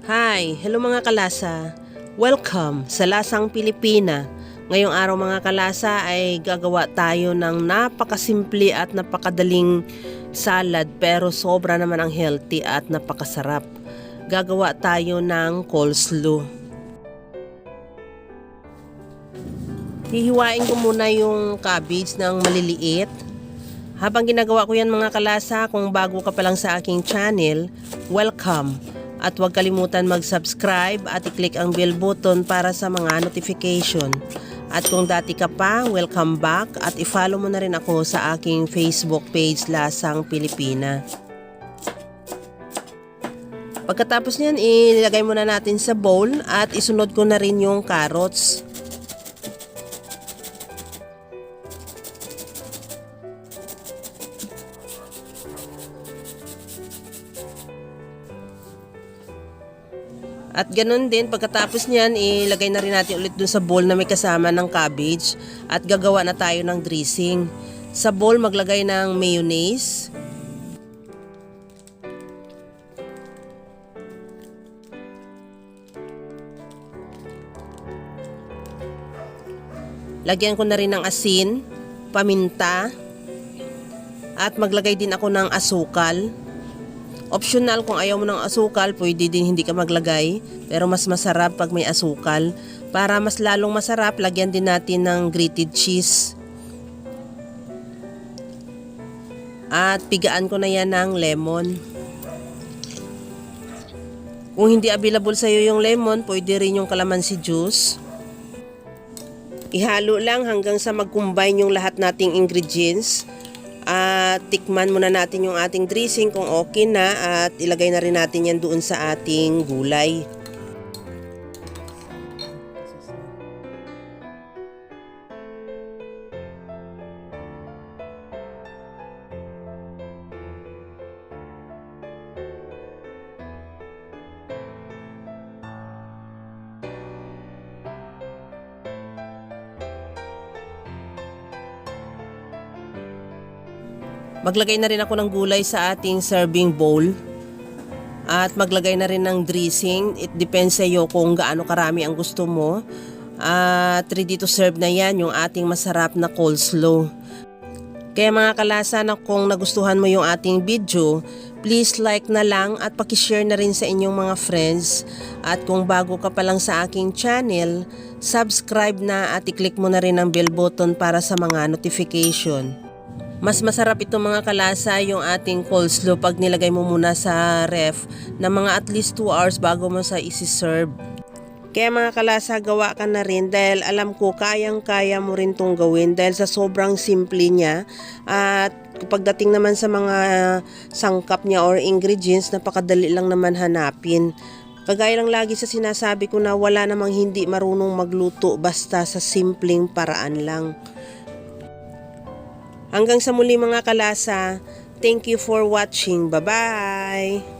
Hi! Hello mga kalasa! Welcome sa Lasang Pilipina. Ngayong araw mga kalasa ay gagawa tayo ng napakasimple at napakadaling salad pero sobra naman ang healthy at napakasarap. Gagawa tayo ng coleslaw. Hihiwain ko muna yung cabbage ng maliliit. Habang ginagawa ko yan mga kalasa, kung bago ka pa lang sa aking channel, welcome! At huwag kalimutan mag-subscribe at i-click ang bell button para sa mga notification. At kung dati ka pa, welcome back at i-follow mo na rin ako sa aking Facebook page Lasang Pilipina. Pagkatapos niyan, ilagay muna natin sa bowl at isunod ko na rin yung carrots. At ganun din, pagkatapos niyan, ilagay na rin natin ulit dun sa bowl na may kasama ng cabbage at gagawa na tayo ng dressing. Sa bowl, maglagay ng mayonnaise. Lagyan ko na rin ng asin, paminta, at maglagay din ako ng asukal. Optional, kung ayaw mo ng asukal, pwede din hindi ka maglagay. Pero mas masarap pag may asukal. Para mas lalong masarap, lagyan din natin ng grated cheese. At pigaan ko na yan ng lemon. Kung hindi available sa'yo yung lemon, pwede rin yung calamansi juice. Ihalo lang hanggang sa mag-combine yung lahat nating ingredients. At tikman muna natin yung ating dressing kung okay na at ilagay na rin natin yan doon sa ating gulay. Maglagay na rin ako ng gulay sa ating serving bowl. At maglagay na rin ng dressing. It depends sa iyo kung gaano karami ang gusto mo. At ready to serve na yan yung ating masarap na coleslaw. Kaya mga kalasa, na kung nagustuhan mo yung ating video, please like na lang at pakishare na rin sa inyong mga friends. At kung bago ka pa lang sa aking channel, subscribe na at i-click mo na rin ang bell button para sa mga notification. Mas masarap ito mga kalasa yung ating coleslaw pag nilagay mo muna sa ref na mga at least 2 hours bago mo sa isi-serve. Kaya mga kalasa, gawa ka na rin dahil alam ko kayang-kaya mo rin tong gawin dahil sa sobrang simple niya. At pagdating naman sa mga sangkap niya or ingredients, napakadali lang naman hanapin. Kagaya lang lagi sa sinasabi ko na wala namang hindi marunong magluto basta sa simpleng paraan lang. Hanggang sa muli mga kalasa, thank you for watching. Bye-bye!